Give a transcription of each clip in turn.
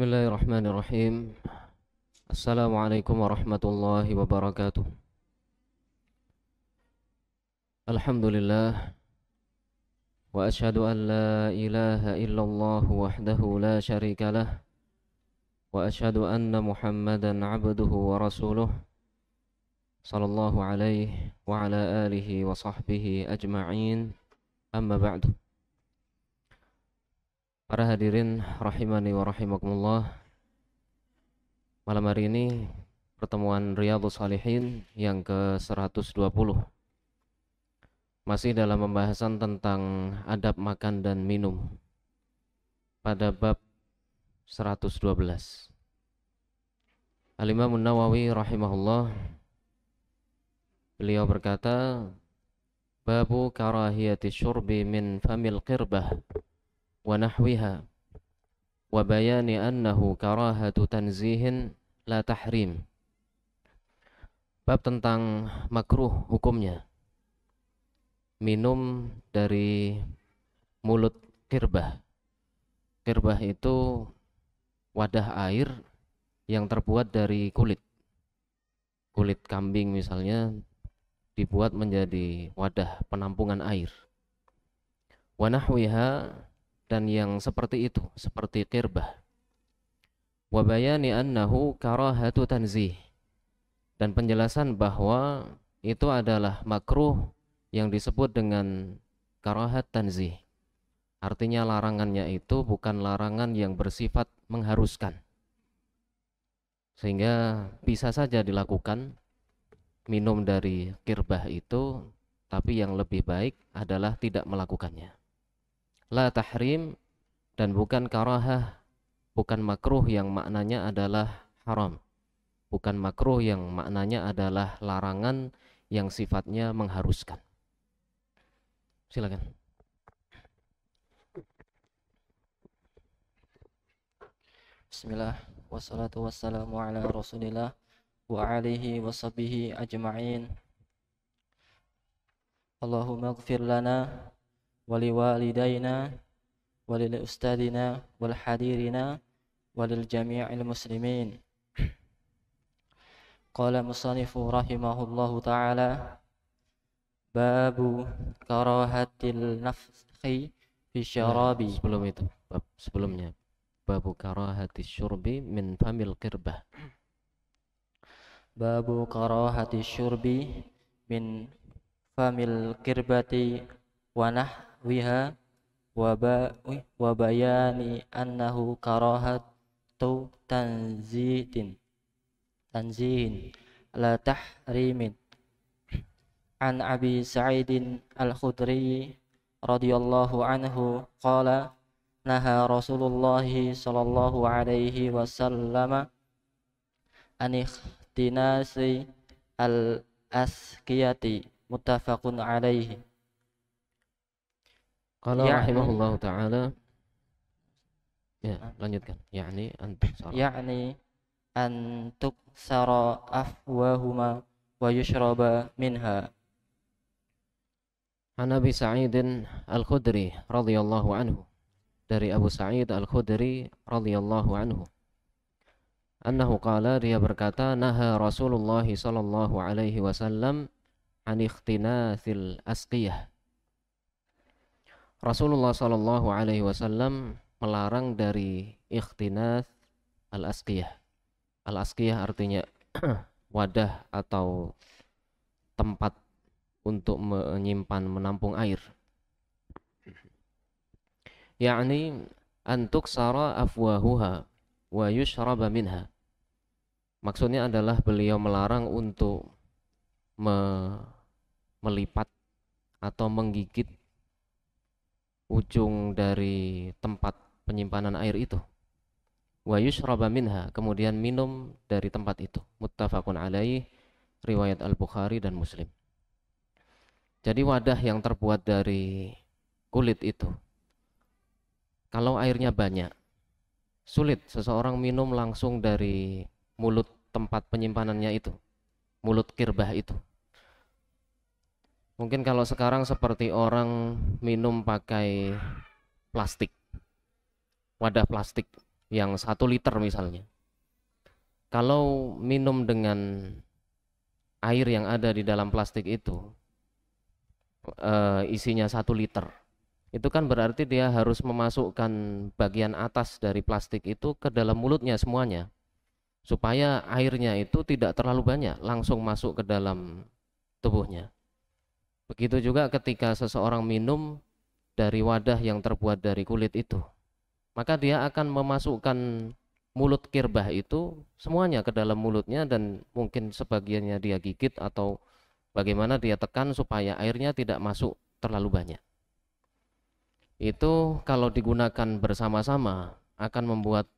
Bismillahirrahmanirrahim. Assalamualaikum warahmatullahi wabarakatuh. Alhamdulillah. Wa ashhadu an la ilaha illallah wahdahu la syarika lah. Wa ashhadu anna Muhammadan abduhu wa rasuluh. Sallallahu alaihi wa ala alihi wa sahbihi ajma'in. Amma ba'du. Para hadirin rahimani wa rahimakumullah. Malam hari ini pertemuan Riyadhus Shalihin yang ke-120. Masih dalam pembahasan tentang adab makan dan minum pada bab 112. Al-Imam An-Nawawi rahimahullah, beliau berkata, babu karahiyati syurbi min famil qirbah wa nahwiha wa bayani annahu karahatu tanzihin la tahrim. Bab tentang makruh hukumnya minum dari mulut qirbah. Qirbah itu wadah air yang terbuat dari kulit kambing misalnya, dibuat menjadi wadah penampungan air. Wa nahwiha, dan yang seperti itu, seperti qirbah. Wa bayani annahu karahatu tanzih, dan penjelasan bahwa itu adalah makruh yang disebut dengan karahat tanzih. Artinya larangannya itu bukan larangan yang bersifat mengharuskan, sehingga bisa saja dilakukan minum dari qirbah itu, tapi yang lebih baik adalah tidak melakukannya. La tahrim, dan bukan karahah, bukan makruh yang maknanya adalah haram, bukan makruh yang maknanya adalah larangan yang sifatnya mengharuskan. Silakan. Bismillah, wassalatu wassalamu ala rasulillah wa alihi wa sahbihi ajma'in. Allahumma ighfir lana waliwalidayna walil ustadina wal hadirina walil jami'il muslimin. Qala musannifu rahimahullahu ta'ala, babu karahatil nafkhi fi syarabi. Sebelum itu, bab sebelumnya, babu karahatis syurbi min famil qirbah. Babu karahatis syurbi min famil qirbati wa nahwiha wa bayani annahu karahatu tanzihin la tahrimin. An Abi Sa'idin Al-Khudri radhiyallahu anhu qala naha Rasulullah sallallahu alaihi wasallam an ikhtinasi al-askiyati, muttafaqun alaihi. Qala rahimahullahu ta'ala, ya lanjutkan, yakni an tuksara afwahuma wa yushraba minha. An Abi Sa'idin Al-Khudri radhiyallahu anhu, dari Abu Sa'id Al-Khudri radhiyallahu anhu, annahu qala, dia berkata, naha Rasulullah sallallahu alaihi wasallam an ikhtinatsil asqiyah. Rasulullah sallallahu alaihi wasallam melarang dari ikhtinats al-asqiyah. Al-asqiyah artinya wadah atau tempat untuk menyimpan, menampung air. Yakni antuk sara afwahuha wa yushraba minha. Maksudnya adalah beliau melarang untuk melipat atau menggigit ujung dari tempat penyimpanan air itu. Wa yushraba minha, kemudian minum dari tempat itu. Muttafaqun alaih, riwayat Al-Bukhari dan Muslim. Jadi wadah yang terbuat dari kulit itu, kalau airnya banyak, sulit seseorang minum langsung dari mulut tempat penyimpanannya itu, mulut qirbah itu. Mungkin kalau sekarang seperti orang minum pakai plastik, wadah plastik yang 1 liter misalnya. Kalau minum dengan air yang ada di dalam plastik itu isinya 1 liter, itu kan berarti dia harus memasukkan bagian atas dari plastik itu ke dalam mulutnya semuanya, supaya airnya itu tidak terlalu banyak langsung masuk ke dalam tubuhnya. Begitu juga ketika seseorang minum dari wadah yang terbuat dari kulit itu, maka dia akan memasukkan mulut kirbah itu semuanya ke dalam mulutnya, dan mungkin sebagiannya dia gigit atau bagaimana dia tekan supaya airnya tidak masuk terlalu banyak. Itu kalau digunakan bersama-sama akan membuat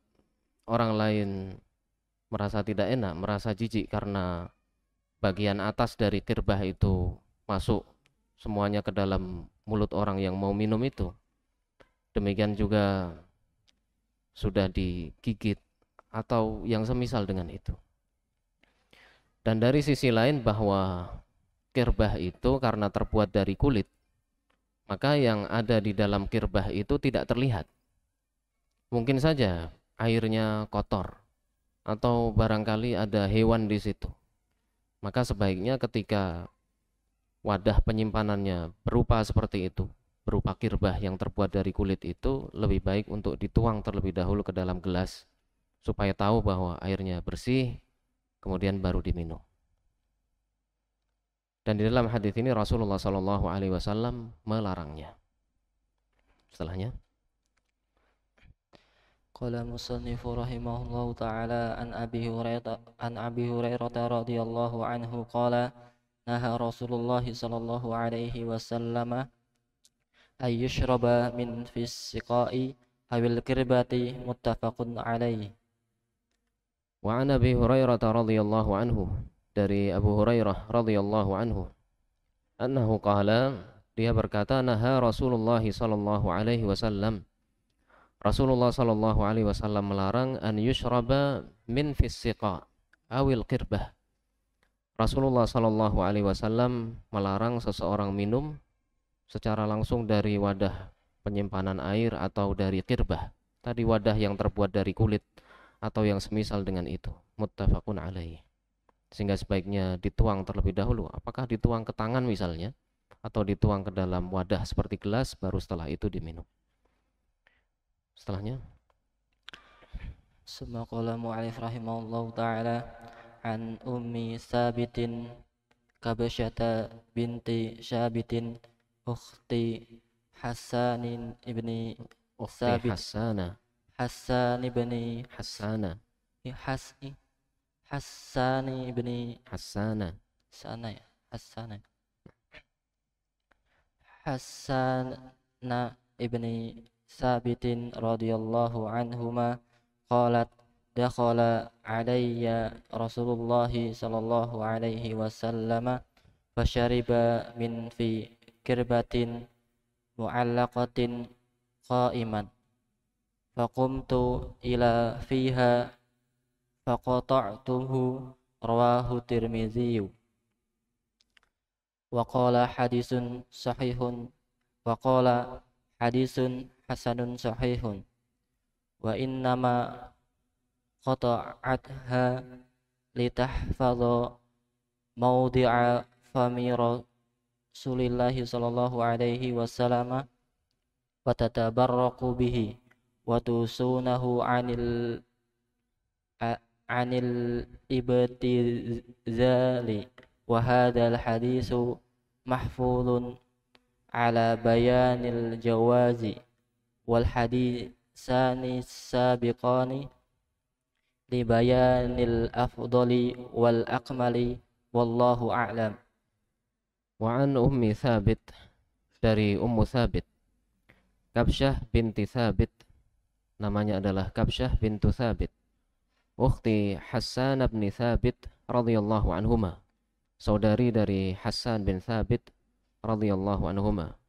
orang lain merasa tidak enak, merasa jijik karena bagian atas dari kirbah itu masuk semuanya ke dalam mulut orang yang mau minum itu. Demikian juga sudah digigit atau yang semisal dengan itu. Dan dari sisi lain bahwa kirbah itu karena terbuat dari kulit, maka yang ada di dalam kirbah itu tidak terlihat. Mungkin saja airnya kotor atau barangkali ada hewan di situ. Maka sebaiknya ketika wadah penyimpanannya berupa seperti itu, berupa kirbah yang terbuat dari kulit itu, lebih baik untuk dituang terlebih dahulu ke dalam gelas supaya tahu bahwa airnya bersih, kemudian baru diminum. Dan di dalam hadis ini Rasulullah SAW melarangnya. Setelahnya, qala musannifu rahimahullahu ta'ala an Abi Hurairah radhiyallahu anhu qala naha Rasulullah sallallahu alaihi wasallam ay yushraba min fis siqai awil kirbati muttafaqun alaihi. wa an Abi Hurairah radhiyallahu anhu, dari Abu Hurairah radhiyallahu anhu, annahu qala, dia berkata, naha Rasulullah sallallahu alaihi wasallam, Rasulullah sallallahu alaihi wasallam melarang an yushraba min fis siqa awil qirbah. Rasulullah sallallahu alaihi wasallam melarang seseorang minum secara langsung dari wadah penyimpanan air atau dari qirbah, tadi wadah yang terbuat dari kulit atau yang semisal dengan itu. Muttafaqun alaihi. Sehingga sebaiknya dituang terlebih dahulu, apakah dituang ke tangan misalnya atau dituang ke dalam wadah seperti gelas, baru setelah itu diminum. Setelahnya, summa qala mu'alif rahimahullahu ta'ala an ummi sabitin Kabasyata binti Syabitin ukhti Hasanin ibni Sabit Hassan ibni Hassana Hassani ibni Hassana sana ya Hassana Hassana ibni Sabitin radhiyallahu anhuma qalat dakhala alayya Rasulullah sallallahu alaihi wasallam fasyariba min fi kirbatin mu'allaqatin qa'iman faqumtu ila fiha faqata'tuhu rawahu Tirmidzi wa qala hadisun sahihun wa qala hadisun hasanun sahihun wa innama qata'atha litahfadha mawdi'a fami Rasulillahi sallallahu alaihi wasallam wa tatabarraqu bihi wa tusunahu anil ibtizali wa hadzal haditsu mahfuzun ala bayanil jawazi wal haditsani sabiqani li bayanil afdali wal akmali wallahu a'lam. Wa an ummi Thabit, dari Ummu Thabit, Kabsyah binti Thabit, namanya adalah Kabsyah bintu Thabit, ukhti Hassan bin Thabit radhiyallahu anhuma, saudari dari Hassan bin Thabit radhiyallahu anhuma.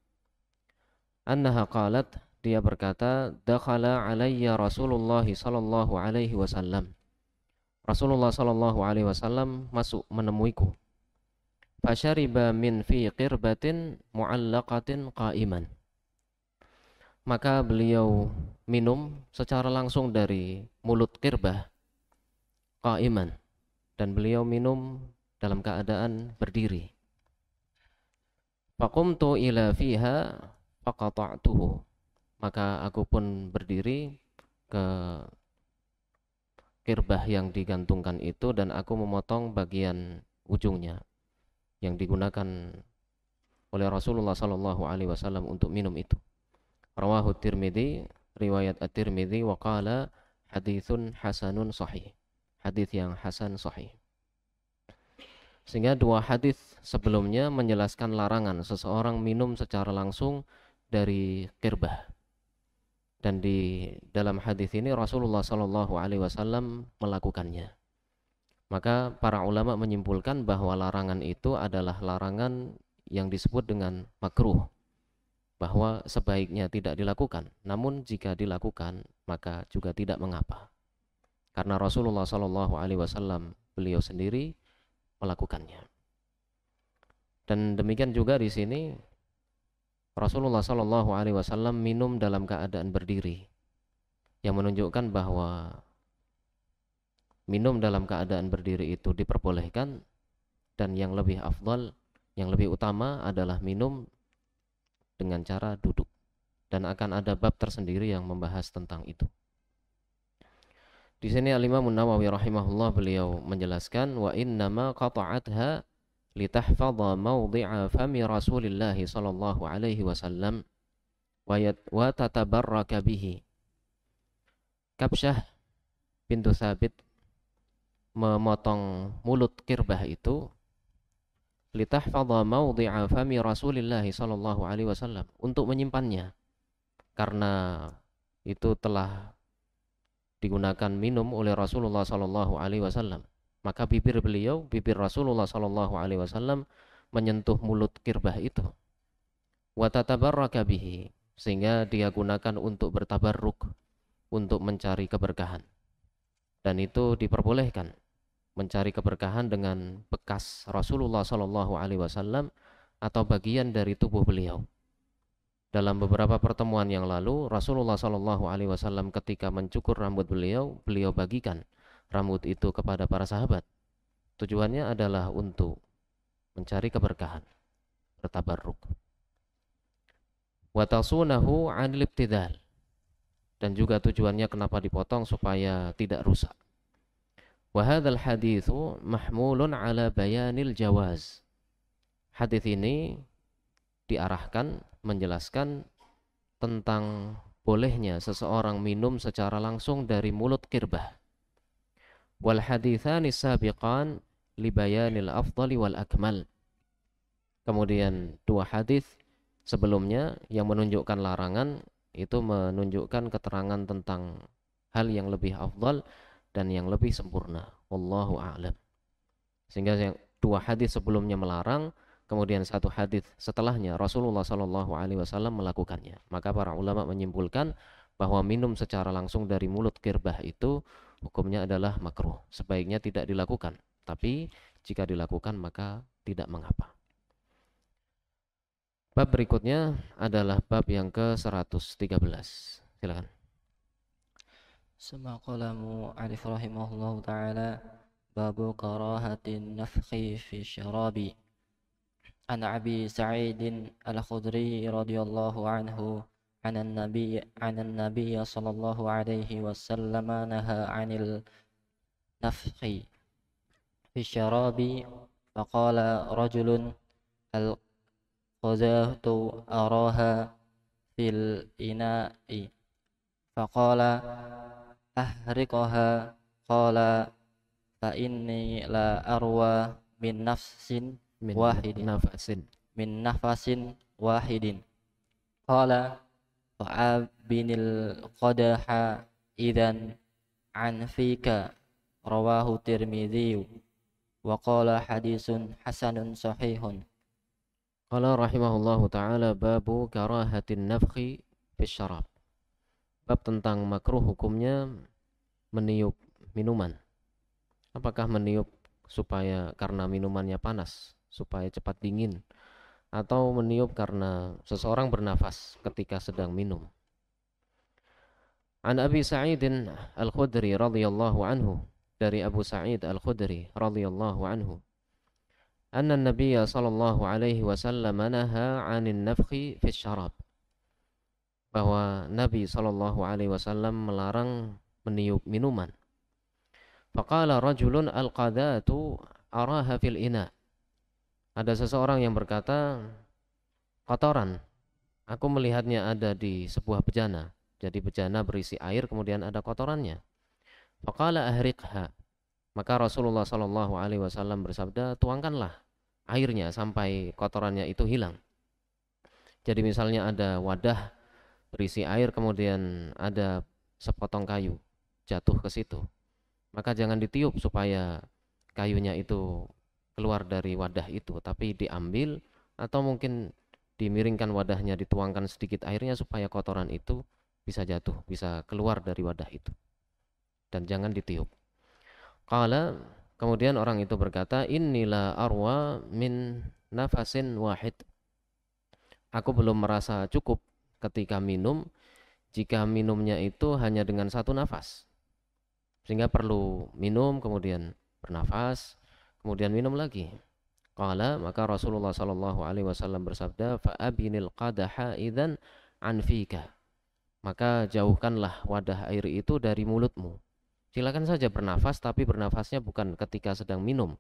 Annaha qalat, dia berkata, dakhala alayya Rasulullah sallallahu alaihi wasallam, Rasulullah sallallahu alaihi wasallam masuk menemuiku. Fasyariba min fi qirbatin mu'allaqatin qa'iman, maka beliau minum secara langsung dari mulut Qirbah qa'iman, dan beliau minum dalam keadaan berdiri. Faqumtu ila fiha faqata'tuhu, maka aku pun berdiri ke Qirbah yang digantungkan itu dan aku memotong bagian ujungnya yang digunakan oleh Rasulullah sallallahu alaihi wasallam untuk minum itu. Rawahu Tirmidzi, riwayat At-Tirmidzi, wa qala haditsun hasanun sahih. Hadis yang hasan sahih. Sehingga dua hadis sebelumnya menjelaskan larangan seseorang minum secara langsung dari Qirbah. Dan di dalam hadis ini Rasulullah sallallahu alaihi wasallam melakukannya. Maka para ulama menyimpulkan bahwa larangan itu adalah larangan yang disebut dengan makruh, bahwa sebaiknya tidak dilakukan. Namun jika dilakukan maka juga tidak mengapa, karena Rasulullah sallallahu alaihi wasallam beliau sendiri melakukannya. Dan demikian juga di sini Rasulullah sallallahu alaihi wasallam minum dalam keadaan berdiri, yang menunjukkan bahwa minum dalam keadaan berdiri itu diperbolehkan, dan yang lebih afdal, yang lebih utama adalah minum dengan cara duduk, dan akan ada bab tersendiri yang membahas tentang itu. Di sini Al-Imam An-Nawawi rahimahullah beliau menjelaskan wa innama qata'atha litahfadha mawdi'a fami Rasulillah sallallahu alaihi wasallam wa tatabarraka bihi. Kabsyah bintu Thabit memotong mulut Qirbah itu litahfadha mawdi'a fami Rasulillah sallallahu alaihi wasallam, untuk menyimpannya, karena itu telah digunakan minum oleh Rasulullah sallallahu alaihi wasallam. Maka bibir Rasulullah sallallahu alaihi wasallam menyentuh mulut Qirbah itu. Wa tatabarraka bihi, sehingga dia gunakan untuk bertabarruk, untuk mencari keberkahan. Dan itu diperbolehkan, mencari keberkahan dengan bekas Rasulullah sallallahu alaihi wasallam atau bagian dari tubuh beliau. Dalam beberapa pertemuan yang lalu, Rasulullah sallallahu alaihi wasallam ketika mencukur rambut beliau bagikan rambut itu kepada para sahabat. Tujuannya adalah untuk mencari keberkahan, bertabarruk. Wa tasunahu 'anil ibtidal, dan juga tujuannya kenapa dipotong, supaya tidak rusak. Wa hadzal haditsu mahmulun 'ala bayanil jawaz. Hadis ini diarahkan menjelaskan tentang bolehnya seseorang minum secara langsung dari mulut Qirbah. Wal haditsani sabiqan li bayanil afdali wal akmal. Kemudian dua hadis sebelumnya yang menunjukkan larangan itu menunjukkan keterangan tentang hal yang lebih afdal dan yang lebih sempurna. Wallahu a'lam. Sehingga yang dua hadis sebelumnya melarang, kemudian satu hadis setelahnya Rasulullah sallallahu alaihi wasallam melakukannya. Maka para ulama menyimpulkan bahwa minum secara langsung dari mulut Qirbah itu hukumnya adalah makruh, sebaiknya tidak dilakukan. Tapi jika dilakukan maka tidak mengapa. Bab berikutnya adalah bab yang ke-113. Silakan. Suma qala mu'allif rahimahullahu ta'ala babu karahatin nafkhi fi syarabi. An Abi Sa'id Al-Khudri radhiyallahu anhu عن النبي صلى الله عليه وسلم نهى عن النفخ في الشراب فقال رجل القذاة أراها في الإناء فقال أحرقها قال فإني لا أروى من نفس واحد قال فأبن القدح إذن عن فيك رواه الترمذي وقال حديث حسن صحيح. قال رحمه الله تعالى باب كراهة النفخ في الشراب. Bab tentang makruh hukumnya meniup minuman. Apakah meniup supaya karena minumannya panas, supaya cepat dingin, atau meniup karena seseorang bernafas ketika sedang minum. An Abi Sa'id Al-Khudri radhiyallahu anhu, dari Abu Sa'id Al-Khudri radhiyallahu anhu, anna Nabiya sallallahu alaihi wasallam naha 'anil nafkhi fi syarab, bahwa Nabi sallallahu alaihi wasallam melarang meniup minuman. Faqala rajulun al-qadatu araha fil ina. Ada seseorang yang berkata, kotoran, aku melihatnya ada di sebuah bejana. Jadi bejana berisi air, kemudian ada kotorannya. Faqala ahriqha. Maka Rasulullah sallallahu alaihi wasallam bersabda, tuangkanlah airnya sampai kotorannya itu hilang. Jadi misalnya ada wadah berisi air, kemudian ada sepotong kayu jatuh ke situ, maka jangan ditiup supaya kayunya itu keluar dari wadah itu, tapi diambil atau mungkin dimiringkan wadahnya, dituangkan sedikit airnya supaya kotoran itu bisa jatuh, bisa keluar dari wadah itu, dan jangan ditiup. Qala, kemudian orang itu berkata, innila arwa min nafasin wahid. Aku belum merasa cukup ketika minum, jika minumnya itu hanya dengan satu nafas, sehingga perlu minum kemudian bernafas kemudian minum lagi. Qala, maka Rasulullah sallallahu alaihi wasallam bersabda, fa abinil qadaha idzan an fika. Maka jauhkanlah wadah air itu dari mulutmu. Silakan saja bernafas, tapi bernafasnya bukan ketika sedang minum.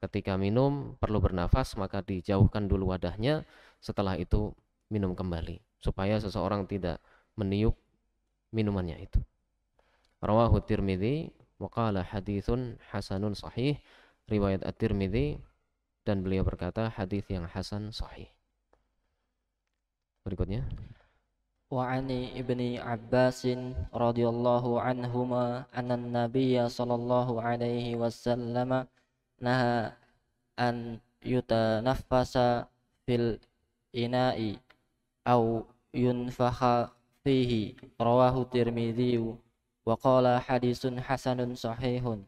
Ketika minum perlu bernafas, maka dijauhkan dulu wadahnya, setelah itu minum kembali, supaya seseorang tidak meniup minumannya itu. Rawahu Tirmidzi wa qala haditsun hasanun sahih, riwayat At-Tirmidzi, dan beliau berkata hadis yang hasan sahih. Berikutnya, wa ani ibni Abbasin radhiyallahu anhuma anna nabiyya sallallahu alaihi wasallam naha an yutanaffasa fil ina'i au yunfakha fihi, rawahu Tirmidzi wa qala hadisun hasanun sahihun.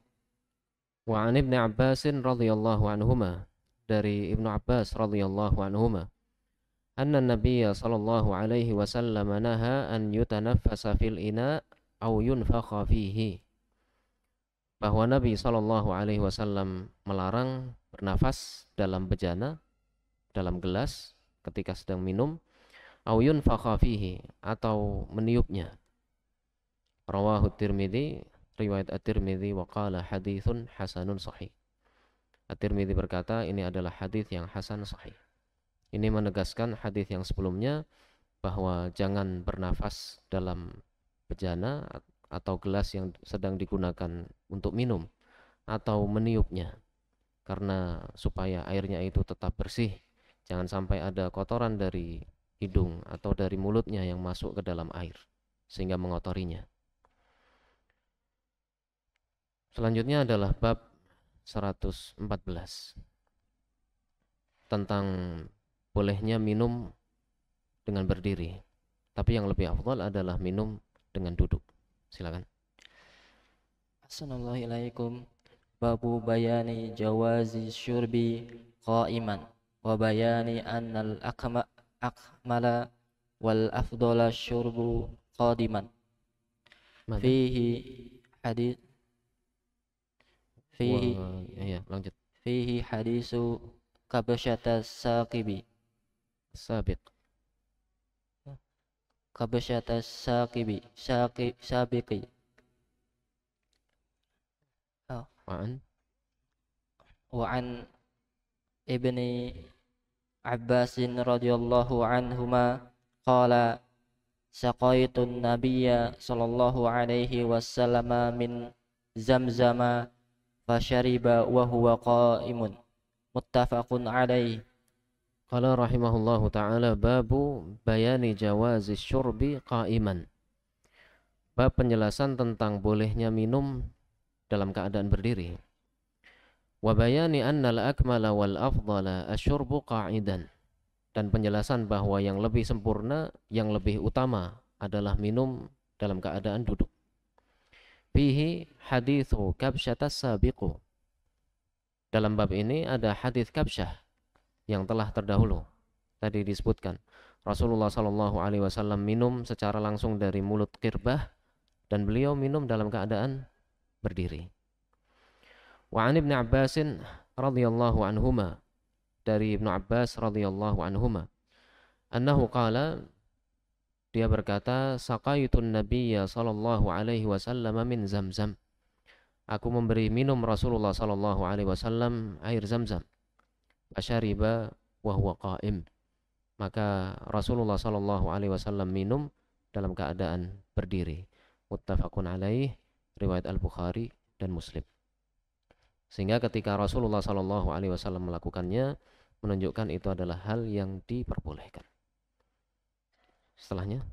wa an Ibnu Abbasin radhiyallahu anhuma, dari Ibnu Abbas radhiyallahu anhuma, anna Nabiyya sallallahu alaihi wasallam naha an yutanaffasa fil ina au yunfakha fihi, bahwa Nabi sallallahu alaihi wasallam melarang bernafas dalam bejana, dalam gelas ketika sedang minum, au yunfakha fihi, atau meniupnya. Rawahu Tirmidzi, riwayat At-Tirmidzi, wa qala haditsun hasanun sahih. At-Tirmidzi berkata ini adalah hadis yang hasan sahih. Ini menegaskan hadis yang sebelumnya bahwa jangan bernafas dalam bejana atau gelas yang sedang digunakan untuk minum, atau meniupnya, karena supaya airnya itu tetap bersih, jangan sampai ada kotoran dari hidung atau dari mulutnya yang masuk ke dalam air sehingga mengotorinya. Selanjutnya adalah bab 114 tentang bolehnya minum dengan berdiri, tapi yang lebih afdal adalah minum dengan duduk. Silakan. Assalamualaikum. Babu bayani jawazi syurbi qa'iman wa bayani annal akmala wal afdala syurbu qadiman. Mana? Fihi hadis ya, lanjut. Fihi hadisu kabsyata saqibi Sabiq. kabsyata sabiqi Wa'an wa an ibni Abbasin radhiyallahu anhuma qala saqaitun nabiyya sallallahu alaihi wasallam min zamzama fashariba wa huwa qa'imun, muttafaqun alaihi. qala rahimahullahu ta'ala, babu bayani jawazi syurbi qa'iman. Bab penjelasan tentang bolehnya minum dalam keadaan berdiri. Wa bayani annal akmala wal afdala asyurbu qa'idan. Dan penjelasan bahwa yang lebih sempurna, yang lebih utama adalah minum dalam keadaan duduk. Fihi hadithu kabsyatas sabiqu. Dalam bab ini ada hadis kabsyah yang telah terdahulu. Tadi disebutkan Rasulullah sallallahu alaihi wasallam minum secara langsung dari mulut qirbah dan beliau minum dalam keadaan berdiri. Wa an Ibnu Abbas radhiyallahu anhuma, dari Ibnu Abbas radhiyallahu anhuma, annahu qala, dia berkata, saqaitun nabiyya sallallahu alaihi wasallam min Zamzam. Aku memberi minum Rasulullah sallallahu alaihi wasallam air Zamzam. Fasyariba wa huwa qa'im. Maka Rasulullah sallallahu alaihi wasallam minum dalam keadaan berdiri. Muttafaqun alaih, riwayat Al-Bukhari dan Muslim. Sehingga ketika Rasulullah sallallahu alaihi wasallam melakukannya, menunjukkan itu adalah hal yang diperbolehkan. Setelahnya,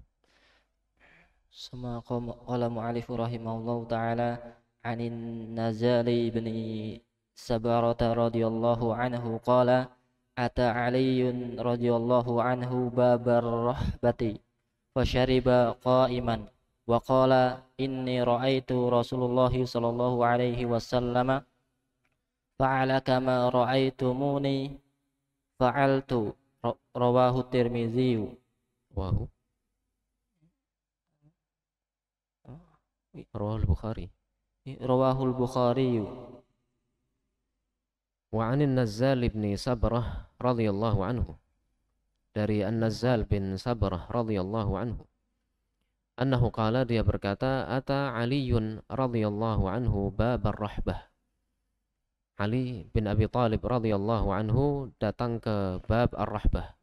sama qala mu'alif rahimahullahu ta'ala anin Nazali ibni Sabarata radhiyallahu anhu qala ata Aliyun radhiyallahu anhu babar rahbati fasyariba qa'iman wa qala inni ra'aitu Rasulullah sallallahu alaihi wasallam fa'ala kama ra'aitumuni fa'altu. Rawahu Tirmizi. wahu rawahul Bukhari. Rawahul Bukhari. Wa anin Nazzal bin Sabrah radhiyallahu anhu, dari An-Nazzal bin Sabrah radhiyallahu anhu, annahu qala, dia berkata, ata Aliyun radhiyallahu anhu babar rahbah. Ali bin Abi Thalib radhiyallahu anhu datang ke bab ar-rahbah,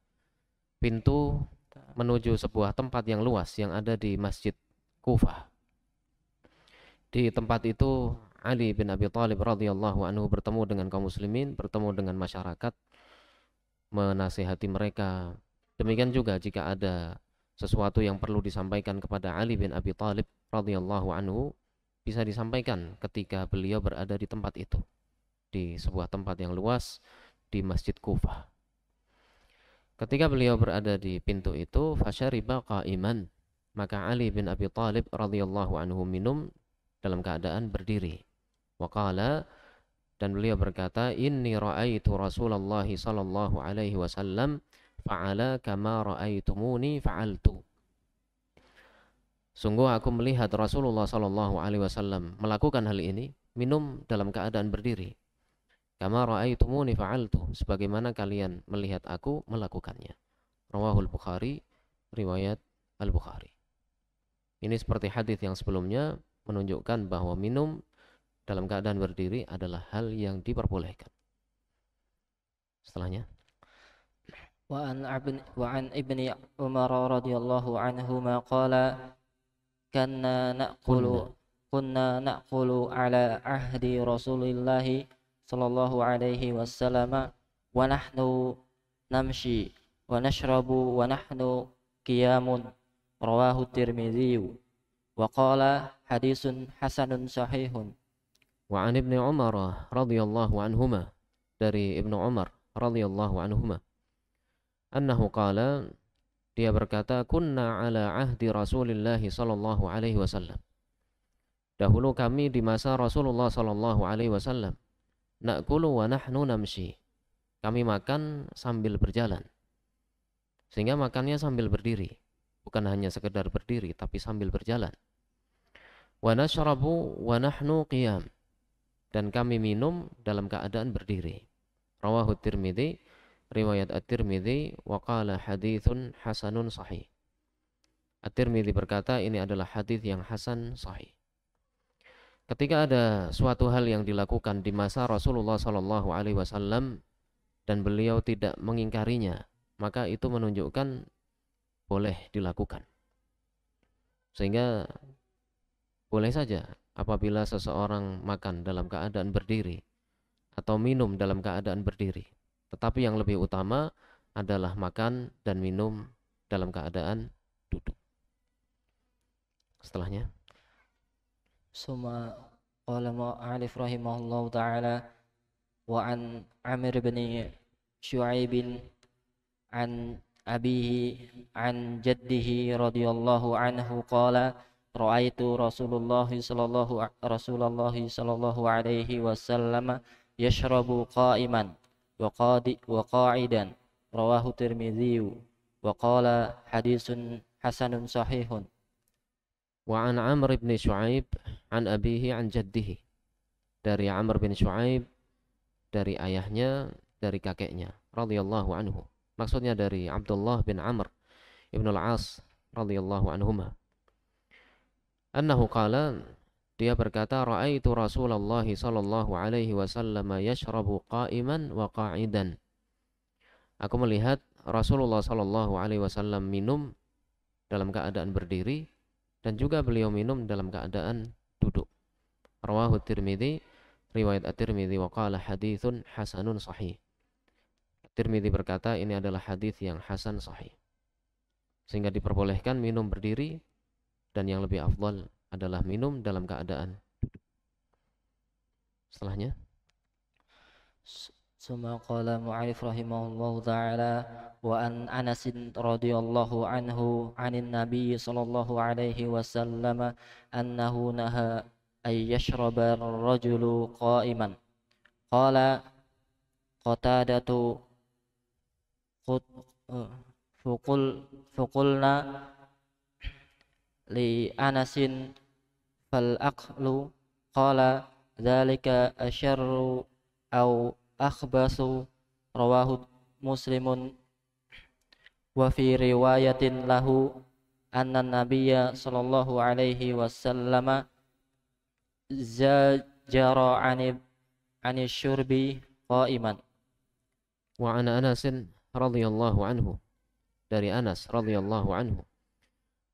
pintu menuju sebuah tempat yang luas yang ada di Masjid Kufah. Di tempat itu Ali bin Abi Thalib radhiyallahu anhu bertemu dengan kaum muslimin, bertemu dengan masyarakat, menasihati mereka. Demikian juga jika ada sesuatu yang perlu disampaikan kepada Ali bin Abi Thalib radhiyallahu anhu, bisa disampaikan ketika beliau berada di tempat itu, di sebuah tempat yang luas di Masjid Kufah. Ketika beliau berada di pintu itu, fasyariba qa'iman, maka Ali bin Abi Thalib radhiyallahu anhu minum dalam keadaan berdiri. Waqala, dan beliau berkata, inni ra'aitu Rasulullah sallallahu alaihi wasallam fa'ala kama ra'aitumuni fa'altu. Sungguh aku melihat Rasulullah sallallahu alaihi wasallam melakukan hal ini, minum dalam keadaan berdiri. Kama ra'aitumuni fa'altu, sebagaimana kalian melihat aku melakukannya. Rawahul Bukhari, riwayat Al-Bukhari. Ini seperti hadis yang sebelumnya, menunjukkan bahwa minum dalam keadaan berdiri adalah hal yang diperbolehkan. Setelahnya, wa an ibni Umar radhiyallahu anhuma qala kunna naqulu ala ahdi Rasulillah sallallahu alaihi wasallam wa nahnu namshi wa nashrabu wa nahnu qiyamun. Rawahu Tirmizi. Wa qala hadisun hasanun sahihun. wa an ibni Umar radhiyallahu anhuma, dari Ibnu Umar radhiyallahu anhuma, annahu qala, dia berkata, kunna ala ahdi Rasulillah sallallahu alaihi wasallam, dahulu kami di masa Rasulullah sallallahu alaihi wasallam, na'kulu wa nahnu namshi, kami makan sambil berjalan, sehingga makannya sambil berdiri, bukan hanya sekedar berdiri tapi sambil berjalan. Wa nashrabu wa nahnu qiyam, dan kami minum dalam keadaan berdiri. Rawahu Tirmidzi, riwayat At-Tirmidzi, wa qala haditsun hasanun sahih. At-Tirmidzi berkata ini adalah hadis yang hasan sahih. Ketika ada suatu hal yang dilakukan di masa Rasulullah sallallahu alaihi wasallam dan beliau tidak mengingkarinya, maka itu menunjukkan boleh dilakukan. Sehingga boleh saja apabila seseorang makan dalam keadaan berdiri atau minum dalam keadaan berdiri. Tetapi yang lebih utama adalah makan dan minum dalam keadaan duduk. Setelahnya, Suma qala mu'alif rahimahullahu ta'ala wa an Amir bin Syu'aib an abihi an jaddihi radhiyallahu anhu qala ra'aitu Rasulullah sallallahu alaihi wasallam yashrabu qa'iman wa qa'idan. Rawahu Tirmidzi wa qala hadisun hasanun sahihun. Wa an Amr bin Shu'aib an abihi an jaddihi. Dari Amr bin Shu'aib, dari ayahnya, dari kakeknya, radhiyallahu anhu. Maksudnya dari Abdullah bin Amr ibn al-As radhiyallahu anhuma. Annahu qala, dia berkata, ra'aitu Rasulullah sallallahu alaihi wasallam yashrabu qa'iman wa qa'idan. Aku melihat Rasulullah sallallahu alaihi wasallam minum dalam keadaan berdiri dan juga beliau minum dalam keadaan duduk. Rawahu Tirmidzi, riwayat At-Tirmidzi, wa qala haditsun hasanun sahih. Tirmidzi berkata ini adalah hadis yang hasan sahih. Sehingga diperbolehkan minum berdiri dan yang lebih afdal adalah minum dalam keadaan duduk. Setelahnya Summa qala mu'alif rahimahullahu ta'ala wa an Anas radhiyallahu anhu 'anil nabiy sallallahu alaihi wasallam annahu naha ay yashraba ar-rajulu qa'iman. Qala Qatadatu fuqulna li Anasin fal aqlu qala dzalika asyarru au akhbasu. Rawahu Muslimun. Wa fi riwayatin lahu anna nabiyya sallallahu alaihi wasallam zajara 'ani syurbi qa'iman. wa an Anas radhiyallahu anhu, dari Anas radhiyallahu anhu,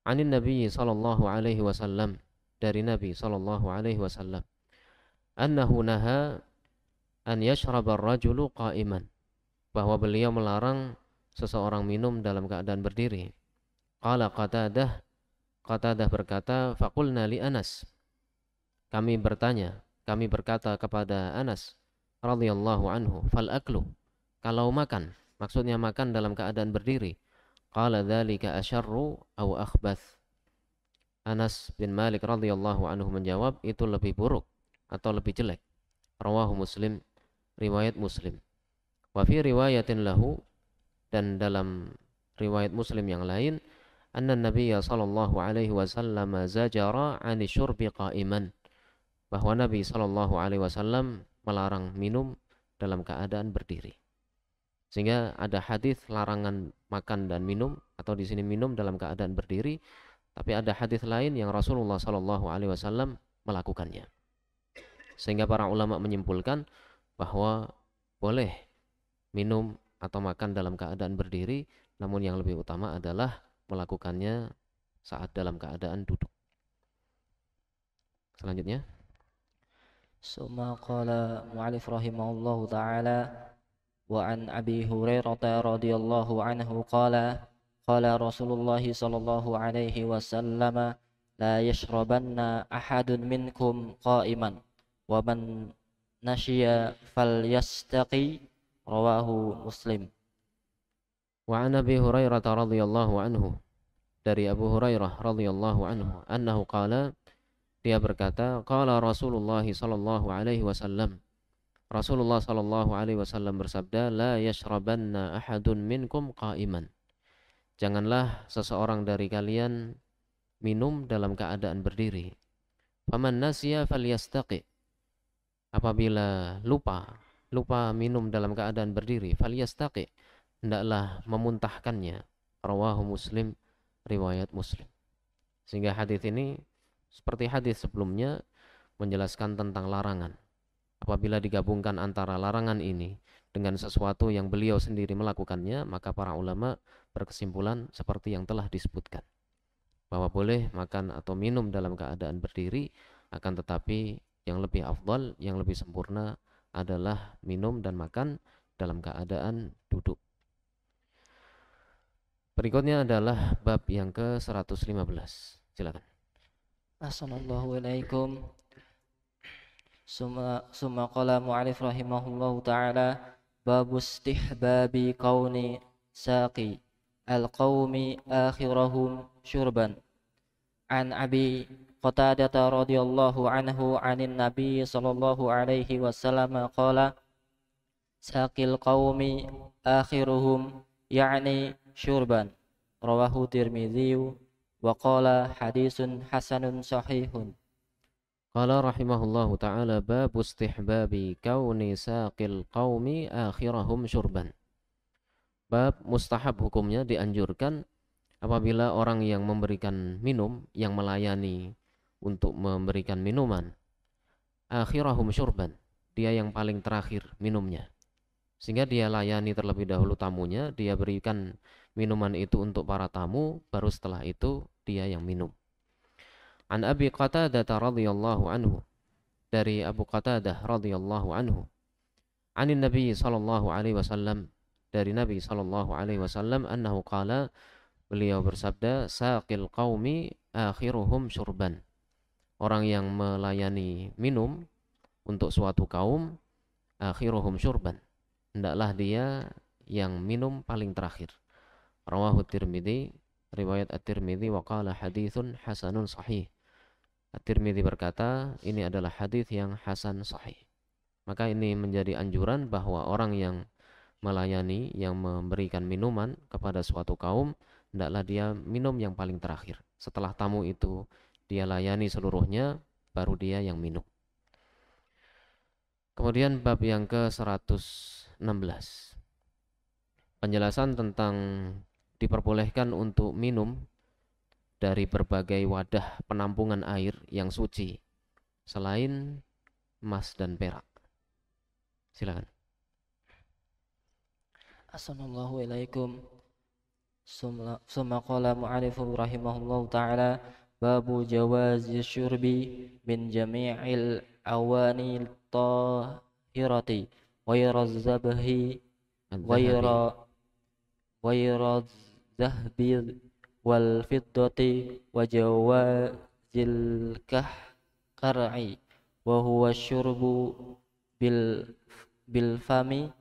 anin Nabi sallallahu alaihi wasallam, dari Nabi sallallahu alaihi wasallam, annahu naha an yashraba ar-rajulu qa'iman, bahwa beliau melarang seseorang minum dalam keadaan berdiri. Qala Qatadah, Qatadah berkata, faqulna li Anas, kami berkata kepada Anas radhiyallahu anhu, fal aklu, kalau makan, maksudnya makan dalam keadaan berdiri. Qala dzalika asyarru aw akhbath. Anas bin Malik radhiyallahu anhu menjawab, itu lebih buruk atau lebih jelek. Rawahu Muslim, riwayat Muslim. Wa fi riwayatin lahu, dan dalam riwayat Muslim yang lain, anna Nabiyya sallallahu alaihi wasallam zajara 'ani syurbi qa'iman, bahwa Nabi sallallahu alaihi wasallam melarang minum dalam keadaan berdiri. Sehingga ada hadis larangan makan dan minum, atau di sini minum dalam keadaan berdiri, tapi ada hadis lain yang Rasulullah sallallahu alaihi wasallam melakukannya. Sehingga para ulama menyimpulkan bahwa boleh minum atau makan dalam keadaan berdiri, namun yang lebih utama adalah melakukannya saat dalam keadaan duduk. Selanjutnya, Summa qala mu'alif rahimahullahu ta'ala wa an Abi Hurairah radhiyallahu anhu qala qala Rasulullah sallallahu alaihi wasallam la yashrabanna ahadun minkum qa'iman wa man nashiya falyastaqi. Rawahu Muslim. wa an Abi Hurairah radhiyallahu anhu, dari Abu Hurairah radhiyallahu anhu, annahu qala, dia berkata, qala Rasulullah sallallahu alaihi wasallam, Rasulullah sallallahu alaihi wasallam bersabda, la yashrabanna ahadun minkum qa'iman, janganlah seseorang dari kalian minum dalam keadaan berdiri. Faman nasiya falyastaqi, apabila lupa minum dalam keadaan berdiri, falyastaqi, hendaklah memuntahkannya. Rawahu Muslim, riwayat Muslim. Sehingga hadis ini seperti hadis sebelumnya menjelaskan tentang larangan. Apabila digabungkan antara larangan ini dengan sesuatu yang beliau sendiri melakukannya, maka para ulama berkesimpulan seperti yang telah disebutkan, bahwa boleh makan atau minum dalam keadaan berdiri, akan tetapi yang lebih afdal, yang lebih sempurna adalah minum dan makan dalam keadaan duduk. Berikutnya adalah bab yang ke-115. Silakan. Assalamualaikum alaikum. Summa qala mu'alif rahimahullahu ta'ala babu istihbabi kauni saqi al-qawmi akhirahum syurban. An Abi Qatadah radhiyallahu anhu anin Nabi sallallahu alaihi wasallam qala saqil qawmi akhiruhum ya'ni syurban. Rawahu Tirmidzi wa qala hadisun hasanun sahihun. Qala rahimahullahu ta'ala babu istihbabi kauni saqil qaumi akhirahum syurban. Bab mustahab hukumnya dianjurkan apabila orang yang memberikan minum, yang melayani untuk memberikan minuman, akhirahum syurban, dia yang paling terakhir minumnya, sehingga dia layani terlebih dahulu tamunya, dia berikan minuman itu untuk para tamu, baru setelah itu dia yang minum. An Abi Qatadah radhiyallahu anhu, dari Abu Qatadah radhiyallahu anhu, anin Nabi sallallahu alaihi wasallam, dari Nabi sallallahu alaihi wasallam, annahu qala, beliau bersabda, saqil qaumi akhiruhum syurban, orang yang melayani minum untuk suatu kaum, akhiruhum syurban, hendaklah dia yang minum paling terakhir. Rawahu Tirmidzi, riwayat At-Tirmidzi, wa qala haditsun hasanun sahih. At-Tirmidzi berkata, ini adalah hadis yang hasan sahih. Maka ini menjadi anjuran bahwa orang yang melayani, yang memberikan minuman kepada suatu kaum, hendaklah dia minum yang paling terakhir. Setelah tamu itu dia layani seluruhnya, baru dia yang minum. Kemudian bab yang ke-116, penjelasan tentang diperbolehkan untuk minum dari berbagai wadah penampungan air yang suci selain emas dan perak. Silakan. Assalamualaikum alaikum. Summa qala mu'alifu rahimahullahu ta'ala babu jawazi syurbi min jami'il awani tahirati ghayra zabhi ghayra zahbi wal fiddati wa jawazil qar'i wa huwa syurbu bil fami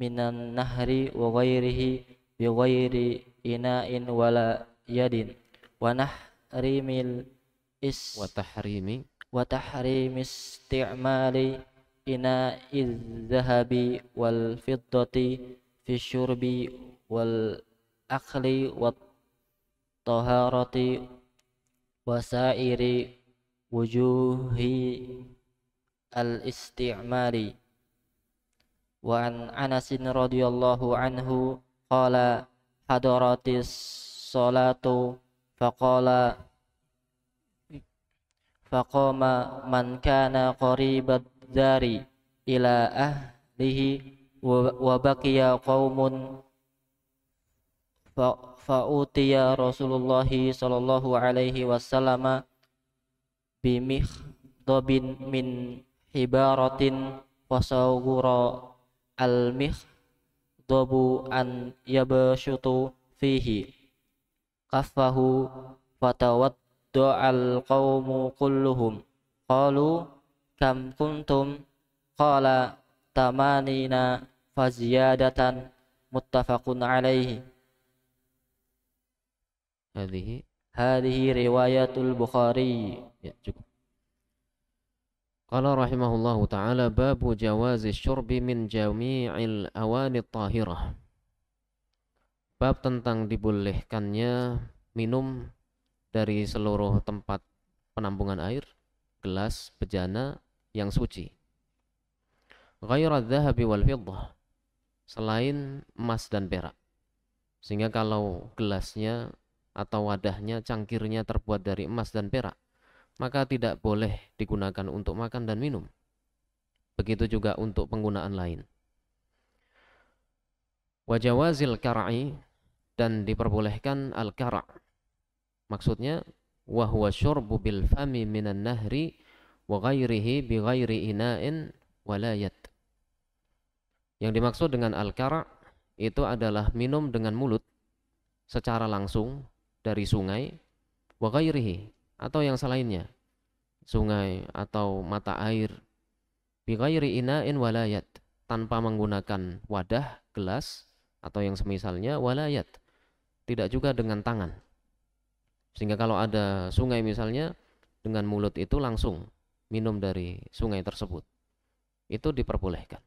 minan nahri wa ghairihi bi ghairi ina'in wala yadin wa nahrimil Wa tahrimi isti'mali ina'iz zahabi wal fiddati fi syurbi wal akli wat taharati wasairi wujuhi al isti'mali. Wa an Anasin radhiyallahu anhu qala hadaratis salatu faqala faqama man kana qaribad dari ila ahlihi wa baqiya qaumun fa'utiya Rasulullah sallallahu alaihi wasallam bimikhdabin min hibaratin fasawgura al-mikhdabu an yabshutu fihi kaffahu fatawadda'al qawmu kulluhum qalu kam kuntum qala tamanina faziyadatan muttafaqun alaihi. Hadhihi riwayatul Bukhari. Ya, cukup. Qala rahimahullahu ta'ala babu jawazi syurbi min jami'il awani tahirah. Bab tentang dibolehkannya minum dari seluruh tempat penampungan air, gelas, bejana yang suci. Ghaira dhahabi wal fiddah, selain emas dan perak. Sehingga kalau gelasnya atau wadahnya, cangkirnya terbuat dari emas dan perak, maka tidak boleh digunakan untuk makan dan minum. Begitu juga untuk penggunaan lain. Wajawazil kar'i, dan diperbolehkan al-kara'. Maksudnya wa huwa syurbu bil fami minan nahri wa ghairihi bi ghairi ina'in walayat. Yang dimaksud dengan al-kara' itu adalah minum dengan mulut secara langsung dari sungai, wa ghairihi, atau yang selainnya, sungai atau mata air, bi ghairi ina'in walayat, tanpa menggunakan wadah, gelas atau yang semisalnya, walayat, tidak juga dengan tangan. Sehingga kalau ada sungai misalnya, dengan mulut itu langsung minum dari sungai tersebut, itu diperbolehkan.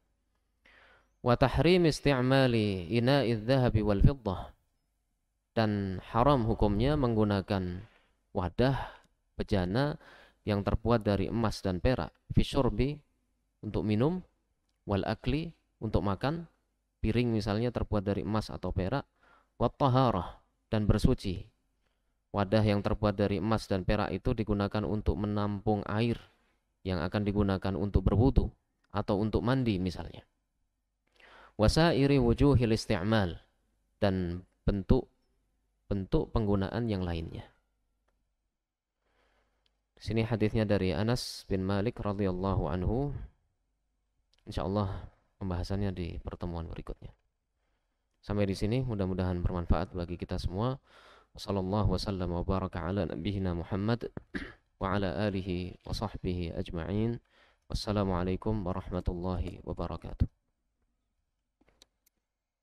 Wa tahrim isti'mali ina'iz dhahabi wal fiddah, dan haram hukumnya menggunakan wadah, bejana yang terbuat dari emas dan perak, fisyurbi untuk minum, wal akli untuk makan, piring misalnya terbuat dari emas atau perak, wat taharah dan bersuci. Wadah yang terbuat dari emas dan perak itu digunakan untuk menampung air yang akan digunakan untuk berwudu atau untuk mandi misalnya. Wasairi wujuhil isti'mal dan bentuk penggunaan yang lainnya. Sini hadisnya dari Anas bin Malik radhiyallahu anhu. Insyaallah pembahasannya di pertemuan berikutnya. Sampai di sini mudah-mudahan bermanfaat bagi kita semua. Wassallallahu wasallam wa baraka ala nabiyyina Muhammad wa ala alihi wa sahbihi ajma'in. Wassalamualaikum warahmatullahi wabarakatuh.